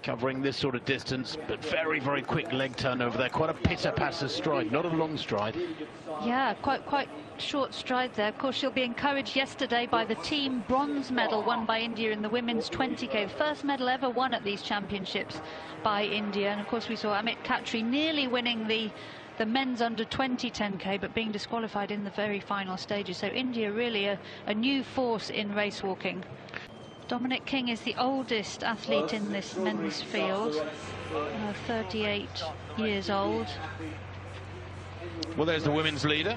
covering this sort of distance, but very, very quick leg turnover there. Quite a pitter-patter stride, not a long stride. Yeah, quite short stride there. Of course, she'll be encouraged yesterday by the team bronze medal won by India in the women's 20k. First medal ever won at these championships by India. And of course, we saw Amit Khatri nearly winning the men's under 20 10k, but being disqualified in the very final stages. So India really a new force in race walking. Dominic King is the oldest athlete in this men's field, 38 years old. Well, there's the women's leader,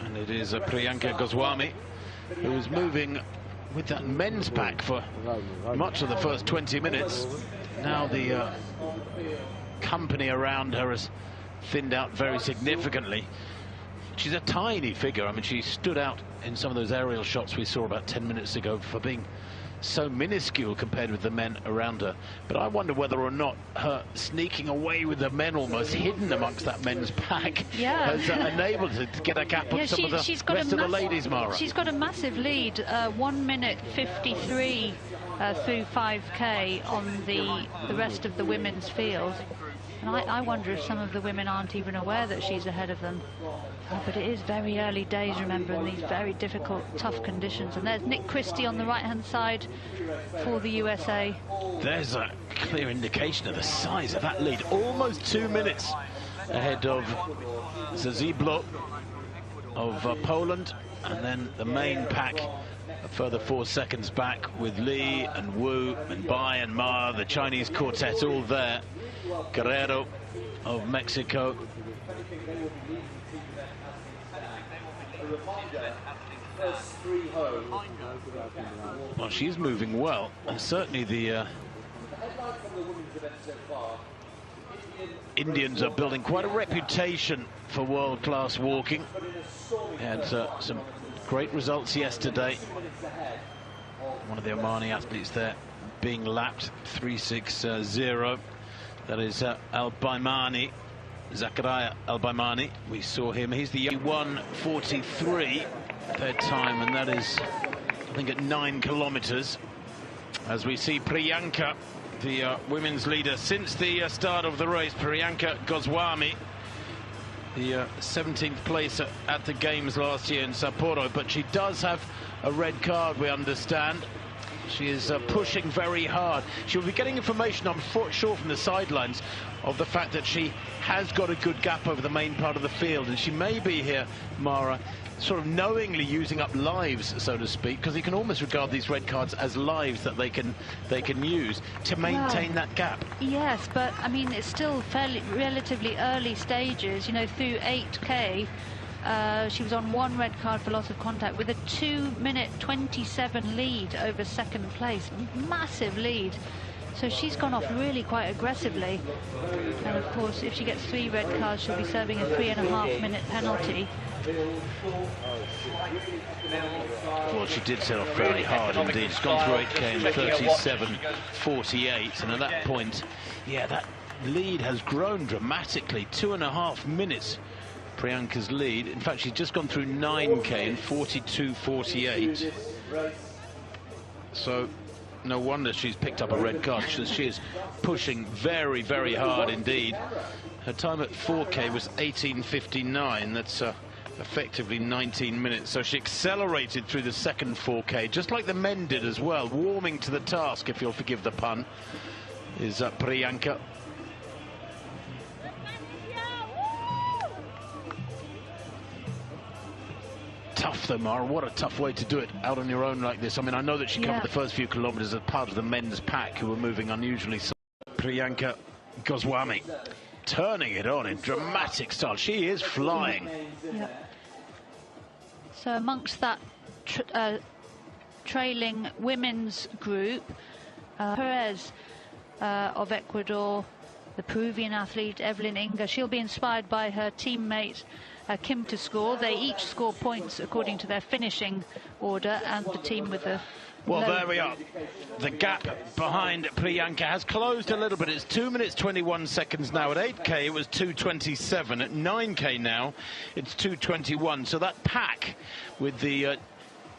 and it is Priyanka Goswami, who is moving with that men's pack for much of the first 20 minutes. Now the company around her has thinned out very significantly. She's a tiny figure. I mean, she stood out in some of those aerial shots we saw about 10 minutes ago for being so minuscule compared with the men around her. But I wonder whether or not her sneaking away with the men, almost hidden amongst that men's pack, has enabled her to get a gap on some of the rest of the ladies, Mara. She's got a massive lead, 1 minute 53 through 5k on the rest of the women's field. And I wonder if some of the women aren't even aware that she's ahead of them. But it is very early days, remember, in these very difficult, tough conditions. And there's Nick Christie on the right-hand side for the USA. There's a clear indication of the size of that lead. Almost 2 minutes ahead of Zaziblo of Poland. And then the main pack a further 4 seconds back with Li and Wu and Bai and Ma, the Chinese quartet, all there. Guerrero of Mexico. Well, she's moving well, and certainly the Indians are building quite a reputation for world-class walking. Had some great results yesterday. One of the Omani athletes there being lapped 3.60. That is Al-Baimani, Zakaria Al-Baimani. We saw him. He's the 1:43 third time, and that is, I think, at 9 kilometers. As we see Priyanka, the women's leader since the start of the race, Priyanka Goswami, the 17th place at the games last year in Sapporo, but she does have a red card, we understand. She is pushing very hard. She'll be getting information, I'm sure, from the sidelines of the fact that she has got a good gap over the main part of the field, and she may be here, Mara, sort of knowingly using up lives, so to speak, because you can almost regard these red cards as lives that they can use to maintain that gap. Yes, but I mean, it's still relatively early stages, you know, through 8k. She was on 1 red card for loss of contact with a 2 minute 27 lead over second place. Massive lead. So she's gone off really quite aggressively. And of course, if she gets 3 red cards, she'll be serving a 3.5 minute penalty. Well, she did set off very hard indeed. She's gone through 8k in 37.48. And at that point, yeah, that lead has grown dramatically. 2.5 minutes. Priyanka's lead. In fact, she's just gone through 9k in 42.48. So no wonder she's picked up a red card. She is pushing very, very hard indeed. Her time at 4k was 18:59. That's effectively 19 minutes. So she accelerated through the second 4k, just like the men did as well. Warming to the task, if you'll forgive the pun, is Priyanka. Tough though, Mara. What a tough way to do it out on your own like this. I mean, I know that she covered the first few kilometers as part of the men's pack, who were moving unusually. Priyanka Goswami turning it on in dramatic style. She is flying. So amongst that trailing women's group, Perez of Ecuador, the Peruvian athlete Evelyn Inga, she'll be inspired by her teammate Kim to score. They each score points according to their finishing order, and the team with the well, there we are. The gap behind Priyanka has closed a little bit. It's 2 minutes 21 seconds now. At 8k it was 2:27. At 9k now it's 2:21. So that pack with the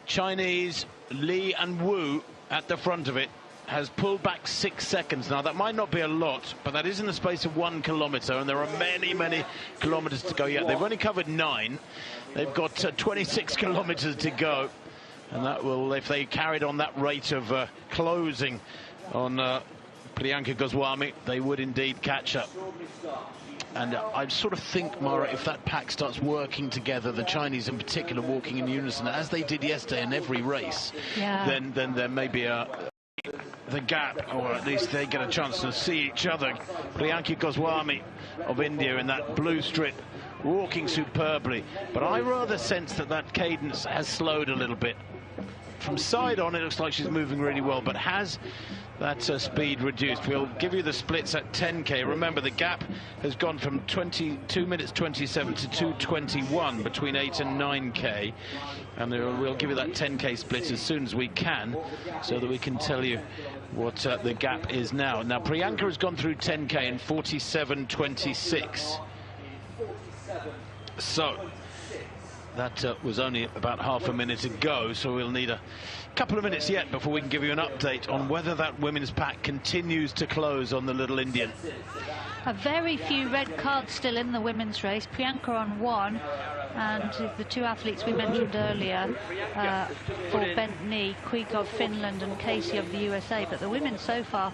Chinese Li and Wu at the front of it has pulled back 6 seconds. Now, that might not be a lot, but that is in the space of 1 kilometre, and there are many, many kilometres to go yet. They've only covered 9. They've got 26 kilometres to go, and that will, if they carried on that rate of closing on Priyanka Goswami, they would indeed catch up. And I sort of think, Mara, if that pack starts working together, the Chinese in particular walking in unison, as they did yesterday in every race, then there may be the gap, or at least they get a chance to see each other. Priyanka Goswami of India in that blue strip, walking superbly. But I rather sense that cadence has slowed a little bit. From side on, it looks like she's moving really well, but has that speed reduced? We'll give you the splits at 10k. Remember, the gap has gone from 2 minutes 27 to 2:21 between 8 and 9k, and we'll give you that 10k split as soon as we can, so that we can tell you what the gap is now. Now, Priyanka has gone through 10k in 47:26. So that was only about half a minute ago, so we'll need a couple of minutes yet before we can give you an update on whether that women's pack continues to close on the Little Indian. A very few red cards still in the women's race. Priyanka on 1, and the 2 athletes we mentioned earlier for bent knee, Quig of Finland and Casey of the USA. But the women so far,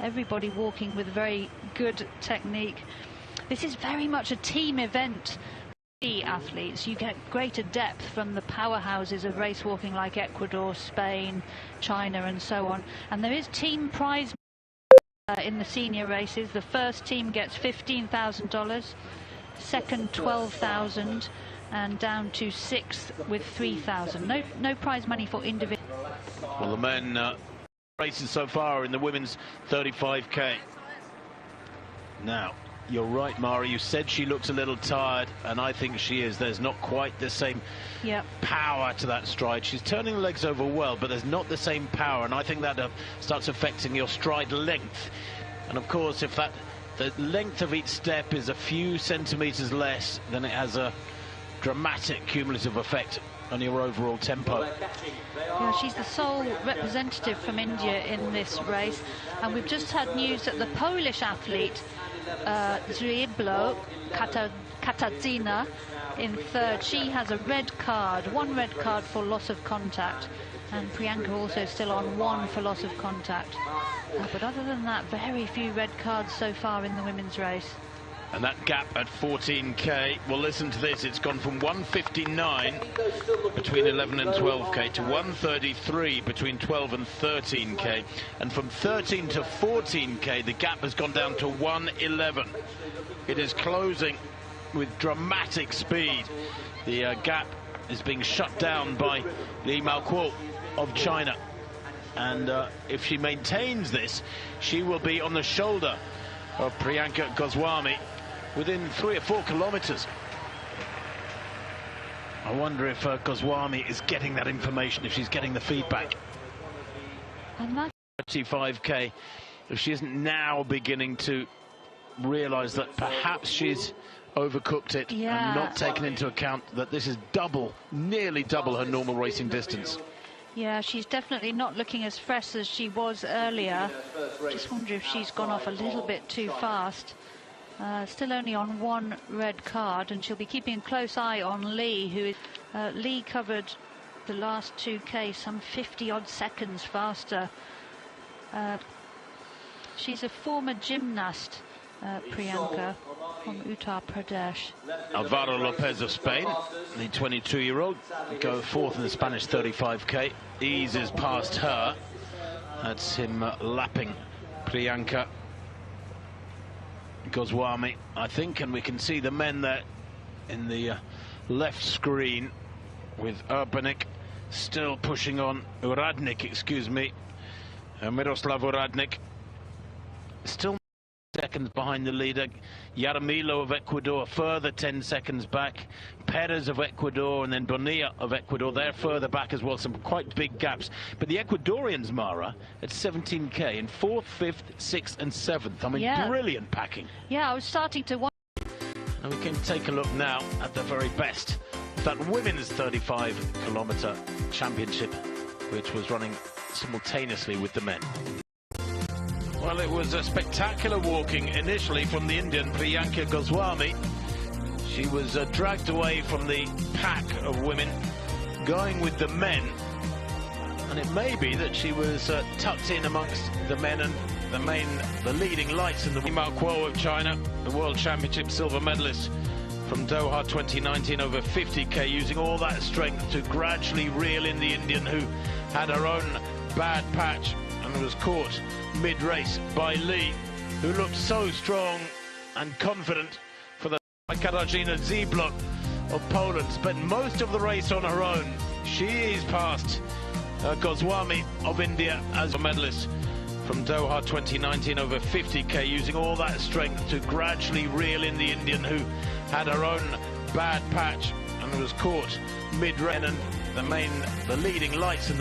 everybody walking with very good technique. This is very much a team event. Athletes, you get greater depth from the powerhouses of race walking like Ecuador, Spain, China and so on, and there is team prize in the senior races. The first team gets $15,000, second $12,000, and down to 6th with $3,000. No prize money for individual. Well, the men races so far in the women's 35k. Now, you're right, Mara, you said she looks a little tired, and I think she is. There's not quite the same power to that stride. She's turning the legs over well, but there's not the same power, and I think that starts affecting your stride length. And of course, if the length of each step is a few centimetres less, then it has a dramatic cumulative effect on your overall tempo. Yeah, she's the sole representative from India in this race, and we've just had news that the Polish athlete Zwieblo Katarzyna in 3rd, she has a red card, 1 red card for loss of contact, and Priyanka also still on 1 for loss of contact. But other than that, very few red cards so far in the women's race. And that gap at 14k, well, listen to this, it's gone from 1:59 between 11 and 12k to 1:33 between 12 and 13k, and from 13 to 14k the gap has gone down to 1:11. It is closing with dramatic speed. The gap is being shut down by Li Maokuo of China, and if she maintains this, she will be on the shoulder of Priyanka Goswami within 3 or 4 kilometres. I wonder if Goswami is getting that information, if she's getting the feedback. And that 35k, if she isn't now beginning to realise that perhaps she's overcooked it and not taken into account that this is nearly double her normal racing distance. Yeah, she's definitely not looking as fresh as she was earlier. Just wonder if she's gone off a little bit too fast. Still only on 1 red card, and she'll be keeping a close eye on Lee, who is Lee covered the last 2k some 50-odd seconds faster. She's a former gymnast, Priyanka, from Uttar Pradesh. Alvaro Lopez of Spain, the 22-year-old, go 4th in the Spanish 35k, eases past her. That's him lapping Priyanka Goswami, I think, and we can see the men there in the left screen with Urbanik still pushing on. Uradnik, excuse me, Miroslav Uradnik still seconds behind the leader. Yaramilo of Ecuador further 10 seconds back. Perez of Ecuador and then Bonilla of Ecuador, they're further back as well. Some quite big gaps. But the Ecuadorians, Mara, at 17k in 4th, 5th, 6th and 7th. I mean, brilliant packing. Yeah, I was starting to wonder. And we can take a look now at the very best of that women's 35-kilometre championship, which was running simultaneously with the men. Well, it was a spectacular walking initially from the Indian Priyanka Goswami. She was dragged away from the pack of women, going with the men. And it may be that she was tucked in amongst the men and the leading lights in the Ma Kuo of China, the World Championship silver medalist from Doha 2019 over 50k, using all that strength to gradually reel in the Indian, who had her own bad patch and was caught mid-race by Lee, who looked so strong and confident for the Katarzyna Ziblok of Poland. Spent most of the race on her own. She is past Goswami of India as a medalist from Doha 2019 over 50k, using all that strength to gradually reel in the Indian, who had her own bad patch and was caught mid-race, and the leading lights in the